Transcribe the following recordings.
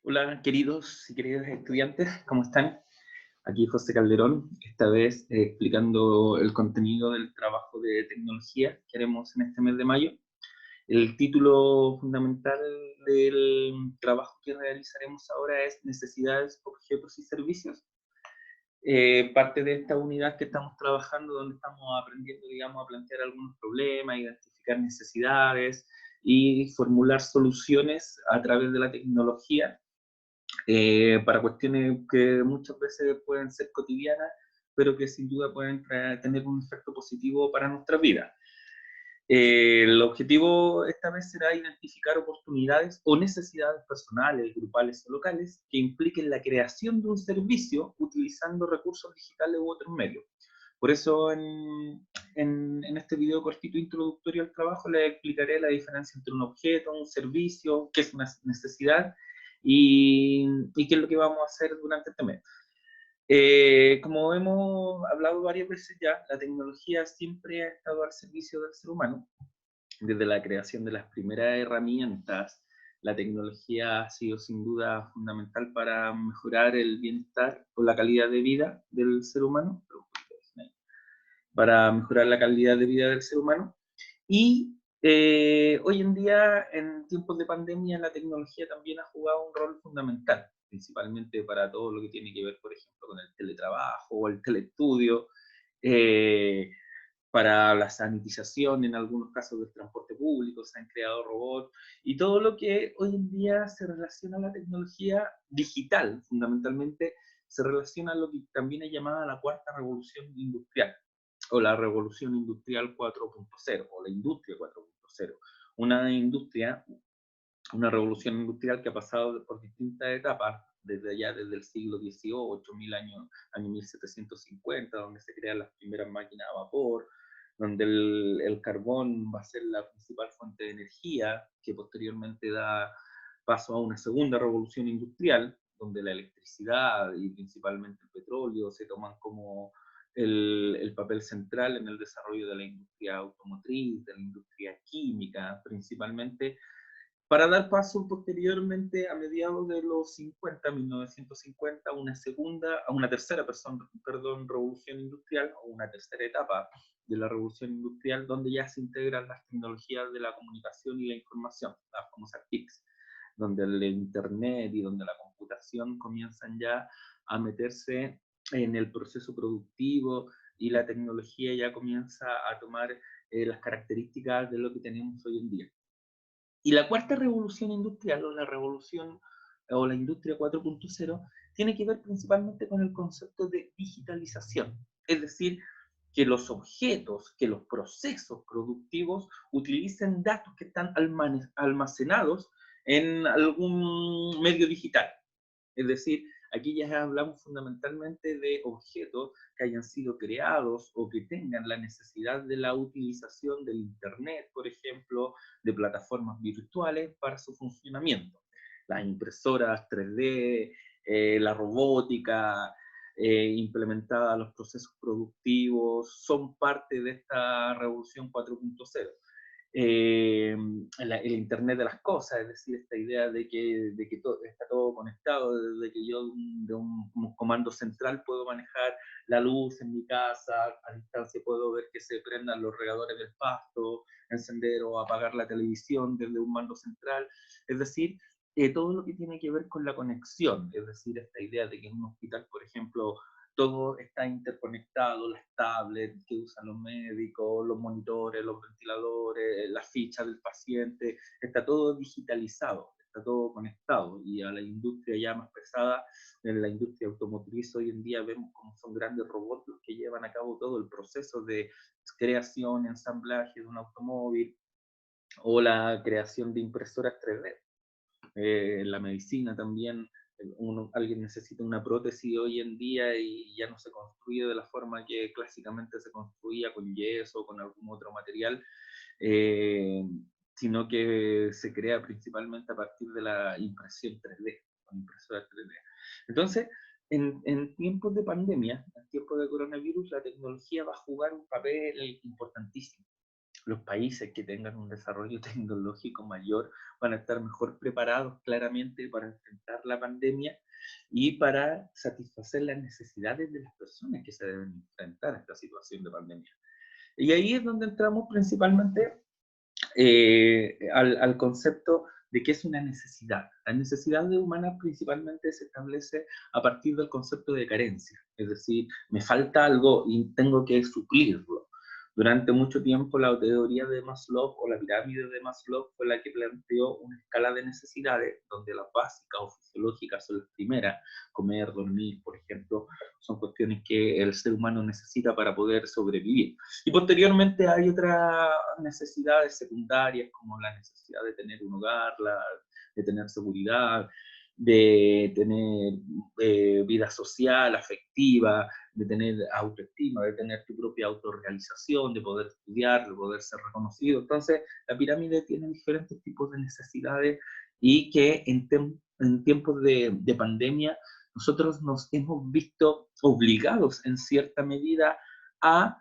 Hola, queridos y queridas estudiantes, ¿cómo están? Aquí José Calderón, esta vez explicando el contenido del trabajo de tecnología que haremos en este mes de mayo. El título fundamental del trabajo que realizaremos ahora es Necesidades, Objetos y Servicios. Parte de esta unidad que estamos trabajando, donde estamos aprendiendo, digamos, a plantear algunos problemas, identificar necesidades y formular soluciones a través de la tecnología para cuestiones que muchas veces pueden ser cotidianas, pero que sin duda pueden tener un efecto positivo para nuestras vidas. El objetivo esta vez será identificar oportunidades o necesidades personales, grupales o locales que impliquen la creación de un servicio utilizando recursos digitales u otros medios. Por eso en este video cortito introductorio al trabajo les explicaré la diferencia entre un objeto, un servicio, qué es una necesidad y qué es lo que vamos a hacer durante este mes. Como hemos hablado varias veces ya, la tecnología siempre ha estado al servicio del ser humano. Desde la creación de las primeras herramientas, la tecnología ha sido sin duda fundamental para mejorar el bienestar o la calidad de vida del ser humano, para mejorar la calidad de vida del ser humano. Y hoy en día, en tiempos de pandemia, la tecnología también ha jugado un rol fundamental, principalmente para todo lo que tiene que ver, por ejemplo, con el teletrabajo o el teleestudio, eh, para la sanitización, en algunos casos del transporte público, se han creado robots, y todo lo que hoy en día se relaciona a la tecnología digital, fundamentalmente, se relaciona a lo que también es llamada la cuarta revolución industrial, o la revolución industrial 4.0, o la industria 4.0. Una industria, una revolución industrial que ha pasado por distintas etapas, desde el siglo XVIII, año 1750, donde se crean las primeras máquinas a vapor, donde el carbón va a ser la principal fuente de energía, que posteriormente da paso a una segunda revolución industrial, donde la electricidad y principalmente el petróleo se toman como el papel central en el desarrollo de la industria automotriz, de la industria química, principalmente, para dar paso posteriormente, a mediados de los 50, 1950, a una tercera revolución industrial, o una tercera etapa de la revolución industrial, donde ya se integran las tecnologías de la comunicación y la información, las famosas TICs, donde el Internet y donde la computación comienzan ya a meterse en el proceso productivo, y la tecnología ya comienza a tomar las características de lo que tenemos hoy en día. Y la cuarta revolución industrial, o la revolución o la industria 4.0, tiene que ver principalmente con el concepto de digitalización. Es decir, que los objetos, que los procesos productivos utilicen datos que están almacenados en algún medio digital. Es decir, aquí ya hablamos fundamentalmente de objetos que hayan sido creados o que tengan la necesidad de la utilización del Internet, por ejemplo, de plataformas virtuales para su funcionamiento. Las impresoras 3D, la robótica implementada a los procesos productivos, son parte de esta revolución 4.0. El Internet de las cosas, es decir, esta idea de que está todo conectado, de que yo de un comando central puedo manejar la luz en mi casa, a distancia puedo ver que se prendan los regadores del pasto, encender o apagar la televisión desde un mando central. Es decir, todo lo que tiene que ver con la conexión, es decir, esta idea de que en un hospital, por ejemplo, todo está interconectado, las tablets que usan los médicos, los monitores, los ventiladores, las fichas del paciente, está todo digitalizado, está todo conectado. Y a la industria ya más pesada, en la industria automotriz, hoy en día vemos cómo son grandes robots los que llevan a cabo todo el proceso de creación, ensamblaje de un automóvil, o la creación de impresoras 3D. En la medicina también, alguien necesita una prótesis hoy en día y ya no se construye de la forma que clásicamente se construía, con yeso o con algún otro material, eh, sino que se crea principalmente a partir de la impresión 3D, con impresoras 3D. Entonces, en tiempos de pandemia, en tiempos de coronavirus, la tecnología va a jugar un papel importantísimo. los países que tengan un desarrollo tecnológico mayor van a estar mejor preparados claramente para enfrentar la pandemia y para satisfacer las necesidades de las personas que se deben enfrentar a esta situación de pandemia. Y ahí es donde entramos principalmente al concepto de que es una necesidad. La necesidad humana principalmente se establece a partir del concepto de carencia, es decir, me falta algo y tengo que suplirlo. Durante mucho tiempo la teoría de Maslow o la pirámide de Maslow fue la que planteó una escala de necesidades donde las básicas o fisiológicas son las primeras, comer, dormir, por ejemplo, son cuestiones que el ser humano necesita para poder sobrevivir. Y posteriormente hay otras necesidades secundarias, como la necesidad de tener un hogar, de tener seguridad, de tener vida social, afectiva, de tener autoestima, de tener tu propia autorrealización, de poder estudiar, de poder ser reconocido. Entonces, la pirámide tiene diferentes tipos de necesidades y que en tiempos de pandemia nosotros nos hemos visto obligados en cierta medida a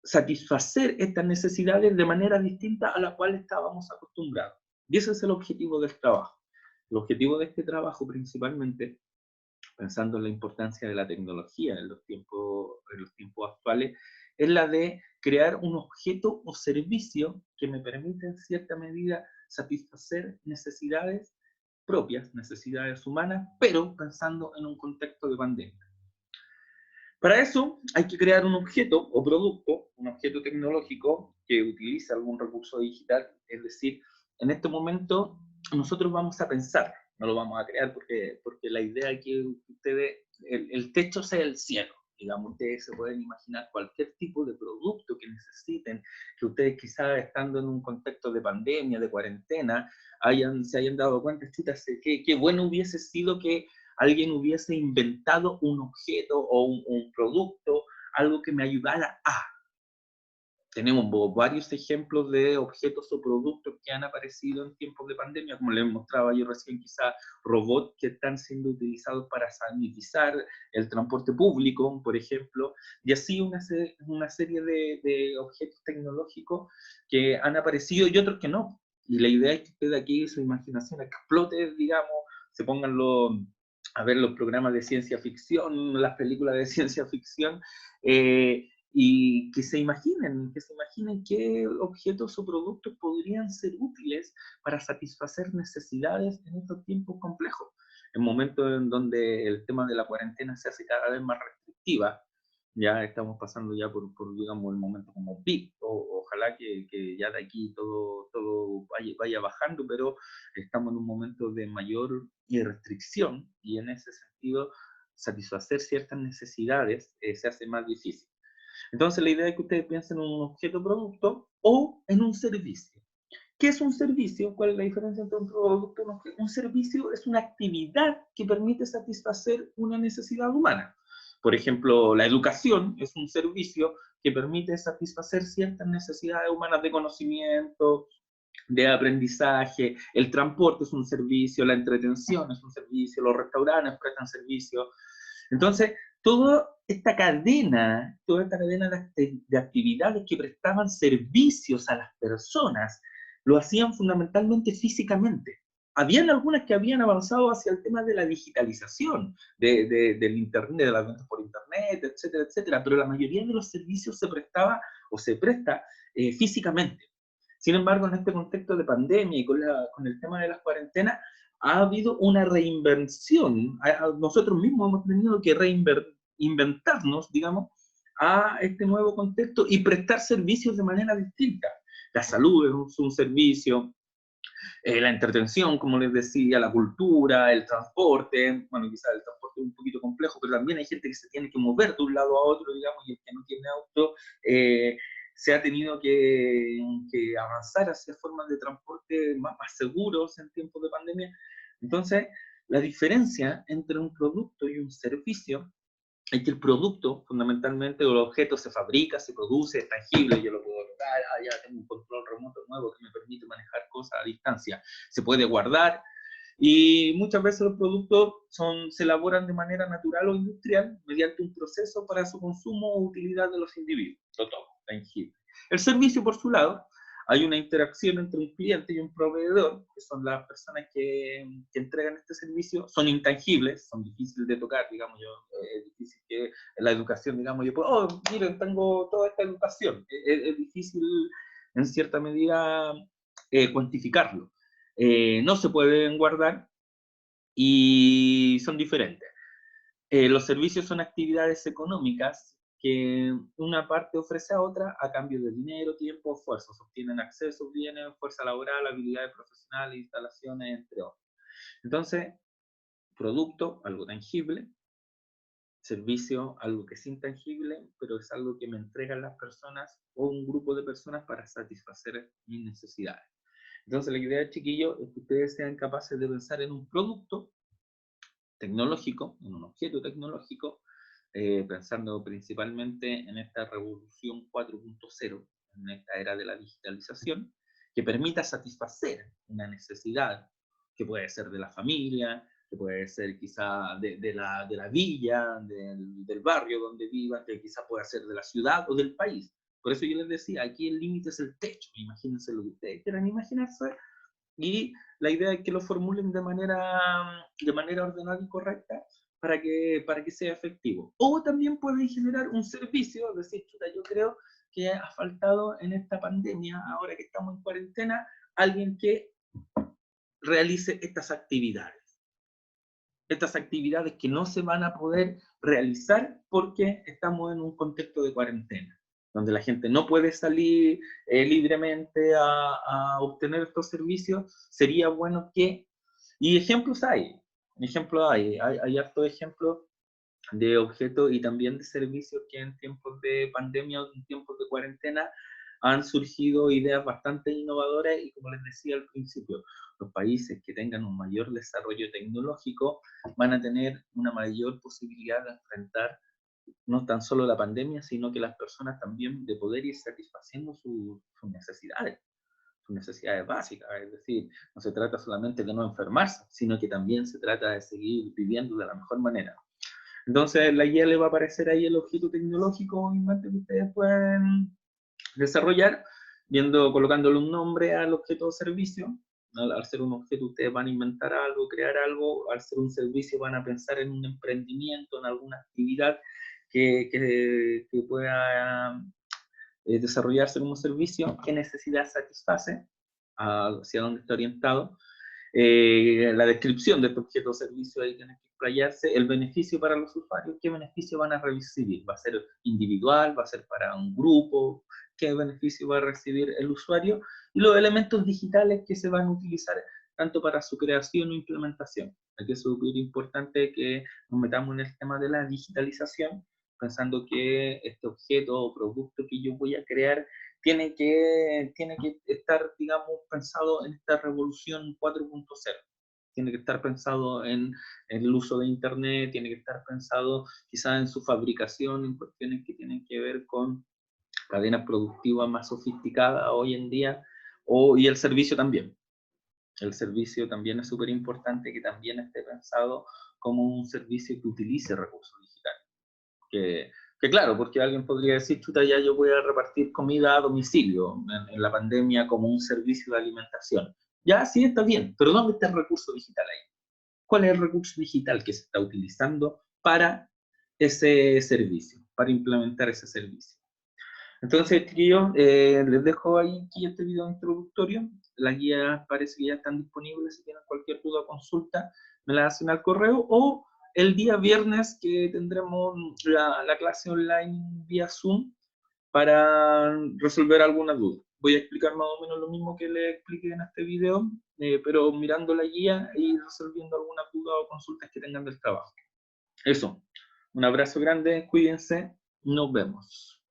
satisfacer estas necesidades de manera distinta a la cual estábamos acostumbrados. Y ese es el objetivo del trabajo. El objetivo de este trabajo principalmente, pensando en la importancia de la tecnología en los tiempos actuales, es la de crear un objeto o servicio que me permita en cierta medida satisfacer necesidades propias, necesidades humanas, pero pensando en un contexto de pandemia. Para eso hay que crear un objeto o producto, un objeto tecnológico que utilice algún recurso digital, es decir, en este momento nosotros vamos a pensar, no lo vamos a crear porque la idea es que ustedes, el techo sea el cielo, digamos, ustedes se pueden imaginar cualquier tipo de producto que necesiten, que ustedes quizás estando en un contexto de pandemia, de cuarentena, se hayan dado cuenta, qué bueno hubiese sido que alguien hubiese inventado un objeto o un producto, algo que me ayudara a. Tenemos varios ejemplos de objetos o productos que han aparecido en tiempos de pandemia, como les mostraba yo recién, quizá robots que están siendo utilizados para sanitizar el transporte público, por ejemplo, y así una serie de objetos tecnológicos que han aparecido y otros que no. Y la idea es que usted aquí, su imaginación explote, digamos, se pongan a ver los programas de ciencia ficción, las películas de ciencia ficción, y que se imaginen qué objetos o productos podrían ser útiles para satisfacer necesidades en estos tiempos complejos. En momentos en donde el tema de la cuarentena se hace cada vez más restrictiva, ya estamos pasando ya por digamos, el momento como peak, ojalá que ya de aquí todo vaya bajando, pero estamos en un momento de mayor restricción y en ese sentido satisfacer ciertas necesidades se hace más difícil. Entonces la idea es que ustedes piensen en un objeto producto o en un servicio. ¿Qué es un servicio? ¿Cuál es la diferencia entre un producto y un objeto? Un servicio es una actividad que permite satisfacer una necesidad humana. Por ejemplo, la educación es un servicio que permite satisfacer ciertas necesidades humanas de conocimiento, de aprendizaje, el transporte es un servicio, la entretención es un servicio, los restaurantes prestan servicio. Entonces, toda esta cadena de actividades que prestaban servicios a las personas, lo hacían fundamentalmente físicamente. Habían algunas que habían avanzado hacia el tema de la digitalización, del Internet, de las ventas por Internet, etcétera, etcétera, pero la mayoría de los servicios se prestaba o se presta físicamente. Sin embargo, en este contexto de pandemia y con el tema de las cuarentenas, ha habido una reinvención. Nosotros mismos hemos tenido que reinventarnos, digamos, a este nuevo contexto y prestar servicios de manera distinta. La salud es un servicio, la entretención, como les decía, la cultura, el transporte, bueno, quizás el transporte es un poquito complejo, pero también hay gente que se tiene que mover de un lado a otro, digamos, y el que no tiene auto, se ha tenido que avanzar hacia formas de transporte más seguros en tiempos de pandemia. Entonces, la diferencia entre un producto y un servicio es que el producto, fundamentalmente, o el objeto se fabrica, se produce, es tangible, yo lo puedo tocar, ya tengo un control remoto nuevo que me permite manejar cosas a distancia, se puede guardar, y muchas veces los productos se elaboran de manera natural o industrial mediante un proceso para su consumo o utilidad de los individuos, lo toco, tangible. El servicio, por su lado, hay una interacción entre un cliente y un proveedor, que son las personas que entregan este servicio, son intangibles, son difíciles de tocar, digamos, es difícil que en la educación, digamos, yo puedo, oh, miren, tengo toda esta educación, es difícil en cierta medida cuantificarlo. No se pueden guardar y son diferentes. Los servicios son actividades económicas que una parte ofrece a otra a cambio de dinero, tiempo, esfuerzos. Obtienen acceso, bienes, fuerza laboral, habilidades profesionales, instalaciones, entre otros. Entonces, producto, algo tangible; servicio, algo que es intangible, pero es algo que me entregan las personas o un grupo de personas para satisfacer mis necesidades. Entonces, la idea, chiquillos, es que ustedes sean capaces de pensar en un producto tecnológico, en un objeto tecnológico, pensando principalmente en esta revolución 4.0, en esta era de la digitalización, que permita satisfacer una necesidad que puede ser de la familia, que puede ser quizá de la villa, del barrio donde vivan, que quizá pueda ser de la ciudad o del país. Por eso yo les decía, aquí el límite es el techo, imagínense lo que ustedes quieran imaginarse, y la idea es que lo formulen de manera ordenada y correcta para que sea efectivo. O también pueden generar un servicio, es decir, chuta, yo creo que ha faltado en esta pandemia, ahora que estamos en cuarentena, alguien que realice estas actividades que no se van a poder realizar porque estamos en un contexto de cuarentena, donde la gente no puede salir libremente a obtener estos servicios. Sería bueno que, y hay hartos ejemplos de objetos y también de servicios que en tiempos de pandemia o en tiempos de cuarentena han surgido ideas bastante innovadoras y, como les decía al principio, los países que tengan un mayor desarrollo tecnológico van a tener una mayor posibilidad de enfrentar no tan solo la pandemia, sino que las personas también de poder ir satisfaciendo sus necesidades básicas. Es decir, no se trata solamente de no enfermarse, sino que también se trata de seguir viviendo de la mejor manera. Entonces, la guía le va a aparecer ahí el objeto tecnológico que ustedes pueden desarrollar, colocándole un nombre al objeto o servicio. Al ser un objeto, ustedes van a inventar algo, crear algo; al ser un servicio, van a pensar en un emprendimiento, en alguna actividad que pueda desarrollarse como servicio, qué necesidad satisface, hacia dónde está orientado. La descripción de este objeto o servicio, ahí tiene que explayarse; el beneficio para los usuarios, qué beneficio van a recibir, va a ser individual, va a ser para un grupo, qué beneficio va a recibir el usuario; y los elementos digitales que se van a utilizar tanto para su creación o implementación. Aquí es súper importante que nos metamos en el tema de la digitalización, pensando que este objeto o producto que yo voy a crear tiene que estar, digamos, pensado en esta revolución 4.0. Tiene que estar pensado en el uso de Internet, tiene que estar pensado quizás en su fabricación, en cuestiones que tienen que ver con cadenas productivas más sofisticadas hoy en día, y el servicio también. El servicio también es súper importante que también esté pensado como un servicio que utilice recursos digitales. Que claro, porque alguien podría decir, chuta, ya yo voy a repartir comida a domicilio en la pandemia como un servicio de alimentación. Ya, sí, está bien, pero ¿dónde está el recurso digital ahí? ¿Cuál es el recurso digital que se está utilizando para ese servicio, para implementar ese servicio? Entonces, chiquillos, les dejo ahí aquí este video introductorio. Las guías parece que ya están disponibles. Si tienen cualquier duda o consulta, me la hacen al correo, o el día viernes, que tendremos la clase online vía Zoom para resolver alguna duda. Voy a explicar más o menos lo mismo que les expliqué en este video, pero mirando la guía y resolviendo alguna duda o consultas que tengan del trabajo. Eso. Un abrazo grande, cuídense, nos vemos.